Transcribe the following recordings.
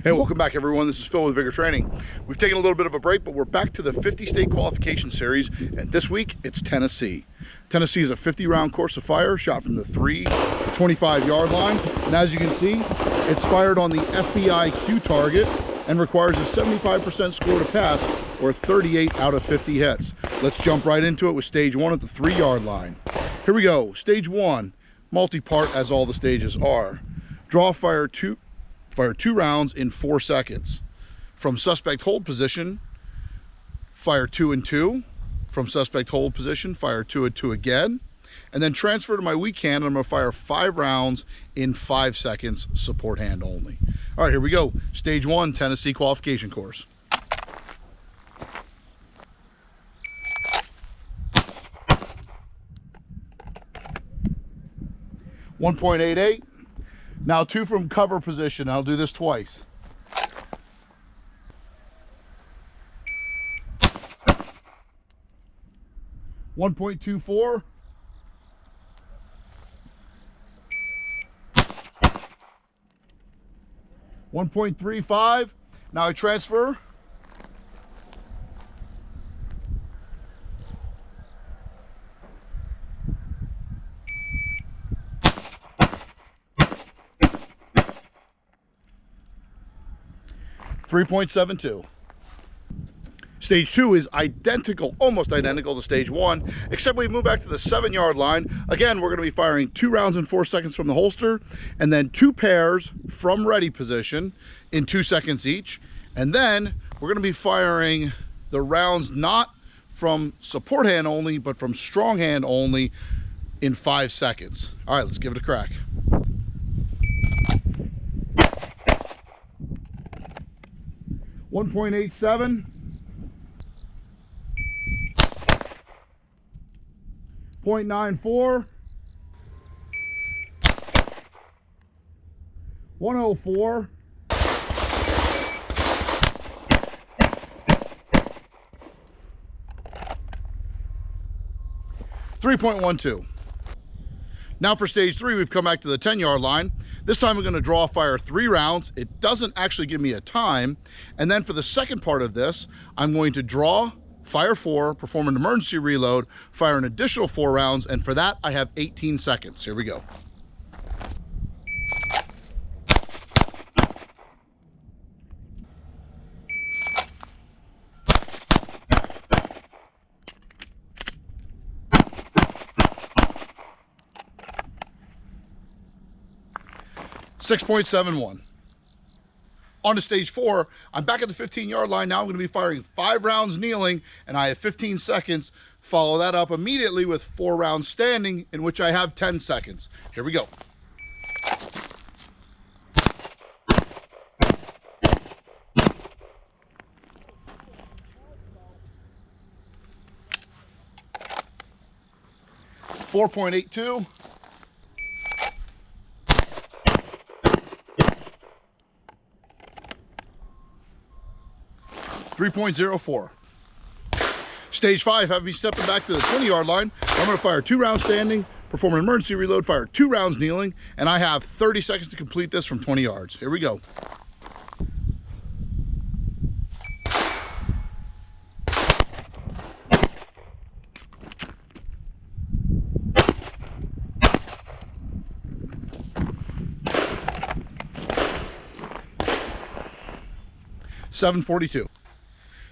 Hey, welcome back everyone. This is Phil with Vigor Training. We've taken a little bit of a break, but we're back to the 50 state qualification series, and this week it's Tennessee. Tennessee is a 50-round course of fire shot from the 3 to 25-yard line, and as you can see, it's fired on the FBI Q target and requires a 75% score to pass, or 38 out of 50 hits. Let's jump right into it with stage 1 at the 3-yard line. Here we go. Stage 1, multi-part as all the stages are. Draw, fire two rounds in 4 seconds. From suspect hold position, fire 2 and 2. From suspect hold position, fire 2 and 2 again. And then transfer to my weak hand, and I'm gonna fire 5 rounds in 5 seconds, support hand only. All right, here we go. Stage 1, Tennessee qualification course. .88. Now 2 from cover position. I'll do this twice. .24. .35. Now I transfer. .72. Stage 2 is identical, almost identical to stage 1, except we move back to the 7-yard line. Again, we're going to be firing 2 rounds in 4 seconds from the holster, and then 2 pairs from ready position in 2 seconds each. And then we're going to be firing the rounds not from support hand only, but from strong hand only in 5 seconds. All right, let's give it a crack. .87. .94. 104. 3.12. Now for stage 3, we've come back to the 10-yard line. This time I'm going to draw fire 3 rounds. It doesn't actually give me a time. And then for the second part of this, I'm going to draw, fire 4, perform an emergency reload, fire an additional 4 rounds, and for that I have 18 seconds. Here we go. .71. On to stage 4, I'm back at the 15-yard line. Now I'm going to be firing 5 rounds kneeling, and I have 15 seconds. Follow that up immediately with 4 rounds standing, in which I have 10 seconds. Here we go. .82. 3.04. Stage 5, have me stepping back to the 20-yard line. I'm going to fire 2 rounds standing, perform an emergency reload, fire 2 rounds kneeling, and I have 30 seconds to complete this from 20 yards. Here we go. .742.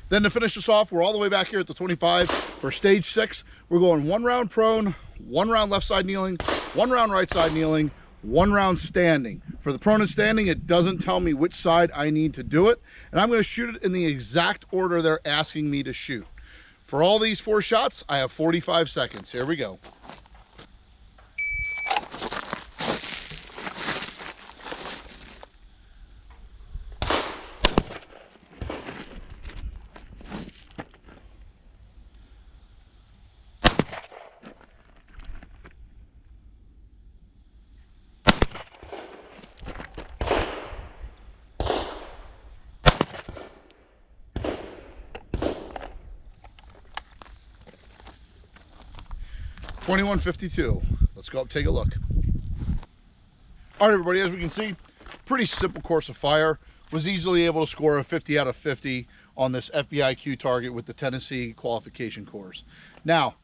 Then to finish this off, we're all the way back here at the 25 for stage 6. We're going 1 round prone, 1 round left side kneeling, 1 round right side kneeling, 1 round standing. For the prone and standing, it doesn't tell me which side I need to do it, and I'm going to shoot it in the exact order they're asking me to shoot. For all these 4 shots, I have 45 seconds. Here we go. .2152. Let's go up, take a look. All right, everybody, as we can see, pretty simple course of fire. was easily able to score a 50 out of 50 on this FBIQ target with the Tennessee qualification course. Now,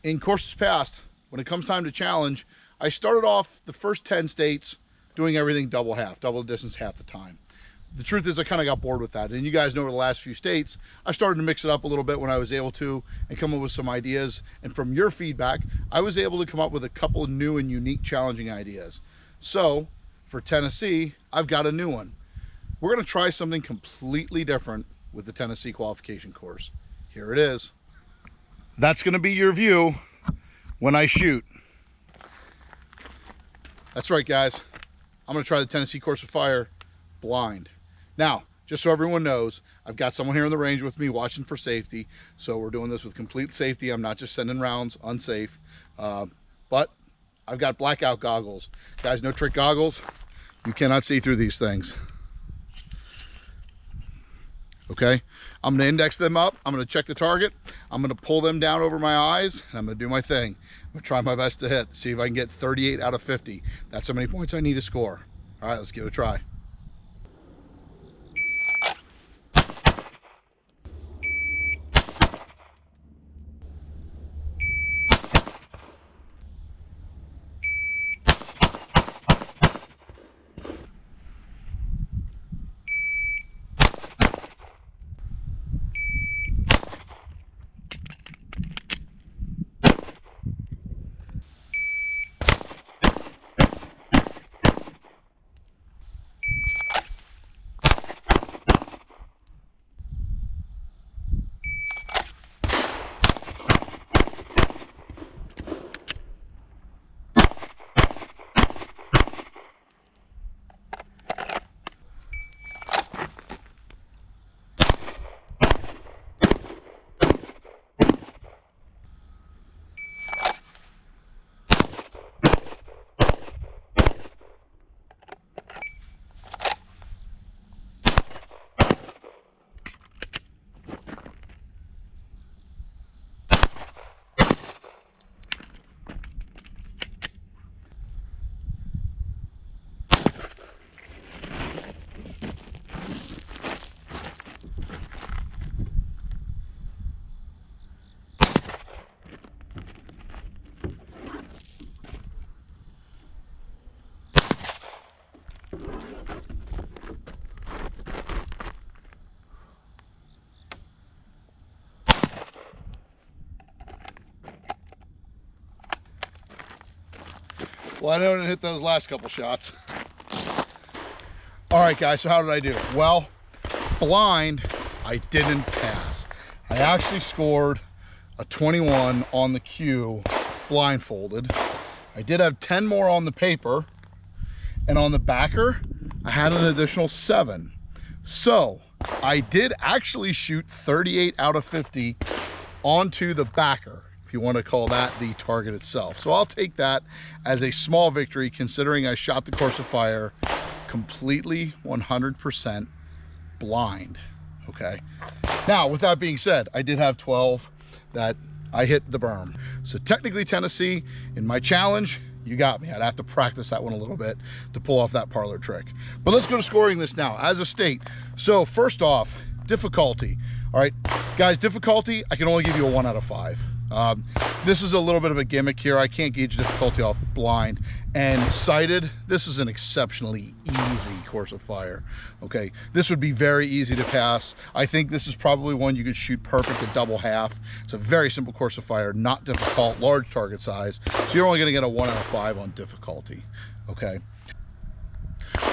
in courses past, when it comes time to challenge, I started off the first 10 states doing everything double the distance, half the time. The truth is I kind of got bored with that. And you guys know over the last few states, I started to mix it up a little bit when I was able to and come up with some ideas. And from your feedback, I was able to come up with a couple of new and unique challenging ideas. So for Tennessee, I've got a new one. We're gonna try something completely different with the Tennessee qualification course. Here it is. That's gonna be your view when I shoot. That's right, guys. I'm gonna try the Tennessee course of fire blind. Now, just so everyone knows, I've got someone here on the range with me watching for safety. So we're doing this with complete safety. I'm not just sending rounds unsafe. But I've got blackout goggles. Guys, no trick goggles. You cannot see through these things. Okay, I'm gonna index them up. I'm gonna check the target. I'm gonna pull them down over my eyes and I'm gonna do my thing. I'm gonna try my best to hit, see if I can get 38 out of 50. That's how many points I need to score. All right, let's give it a try. Well, I didn't hit those last couple shots. All right, guys, so how did I do? Well, blind, I didn't pass. I actually scored a 21 on the cue blindfolded. I did have 10 more on the paper, and on the backer, I had an additional 7. So I did actually shoot 38 out of 50 onto the backer, if you want to call that the target itself. So I'll take that as a small victory, considering I shot the course of fire completely 100% blind. Okay, now with that being said, I did have 12 that I hit the berm. So technically, Tennessee, in my challenge, you got me. I'd have to practice that one a little bit to pull off that parlor trick. But let's go to scoring this now as a state. So first off, difficulty. All right, guys, difficulty, I can only give you a 1 out of 5. This is a little bit of a gimmick here. I can't gauge difficulty off blind. And sighted, this is an exceptionally easy course of fire. Okay, this would be very easy to pass. I think this is probably one you could shoot perfect at double half. It's a very simple course of fire, not difficult, large target size. So you're only gonna get a 1 out of 5 on difficulty, okay?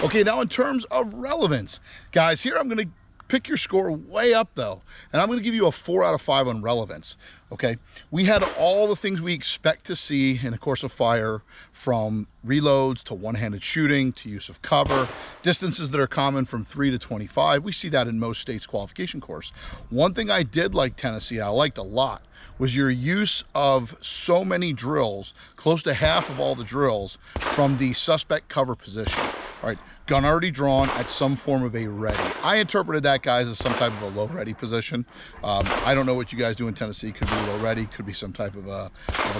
Okay, now in terms of relevance, guys, here I'm gonna pick your score way up though, and I'm gonna give you a 4 out of 5 on relevance. Okay, we had all the things we expect to see in a course of fire, from reloads to one-handed shooting to use of cover, distances that are common from 3 to 25. We see that in most states' qualification course. One thing I did like Tennessee, I liked a lot, was your use of so many drills, close to half of all the drills, from the suspect cover position. All right, gun already drawn at some form of a ready. I interpreted that, guys, as some type of a low ready position. I don't know what you guys do in Tennessee. Could be low ready, could be some type of a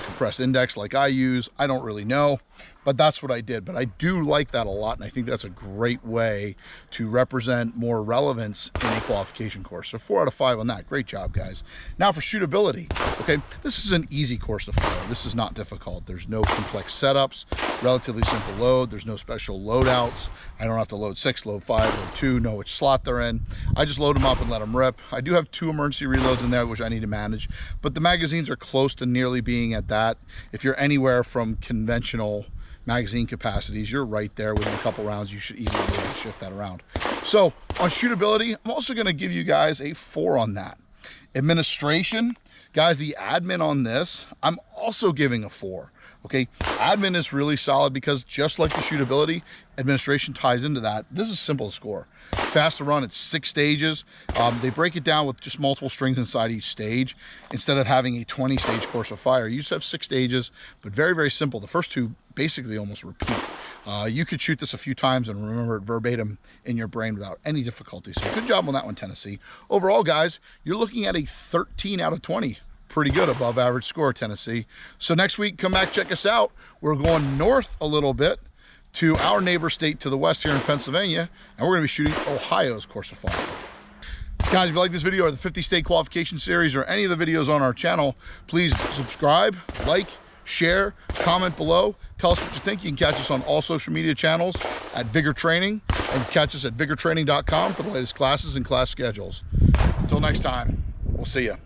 compressed index like I use. I don't really know. but that's what I did. But I do like that a lot, and I think that's a great way to represent more relevance in a qualification course. So 4 out of 5 on that. Great job, guys. Now for shootability. Okay, this is an easy course to fire. This is not difficult. There's no complex setups, relatively simple load. There's no special loadouts. I don't have to load 6, load 5, load 2, know which slot they're in. I just load them up and let them rip. I do have 2 emergency reloads in there, which I need to manage, but the magazines are close to nearly being at that. If you're anywhere from conventional magazine capacities, you're right there. Within a couple rounds, you should easily be able to shift that around. So on shootability, I'm also going to give you guys a 4 on that. Administration, guys, the admin on this, I'm also giving a 4. Okay, admin is really solid because just like the shootability, administration ties into that. This is simple to score. Fast to run, it's 6 stages. They break it down with just multiple strings inside each stage. Instead of having a 20-stage course of fire, you just have 6 stages, but very, very simple. The first 2 basically almost repeat. You could shoot this a few times and remember it verbatim in your brain without any difficulty. So good job on that one, Tennessee. Overall, guys, you're looking at a 13 out of 20. Pretty good, above average score, Tennessee. So next week, come back, check us out. We're going north a little bit to our neighbor state to the west here in Pennsylvania, and we're going to be shooting Ohio's course of fire. Guys, if you like this video or the 50 state qualification series or any of the videos on our channel, please subscribe, like, share, comment below. Tell us what you think. You can catch us on all social media channels at Vigor Training, and catch us at vigortraining.com for the latest classes and class schedules. Until next time, we'll see you.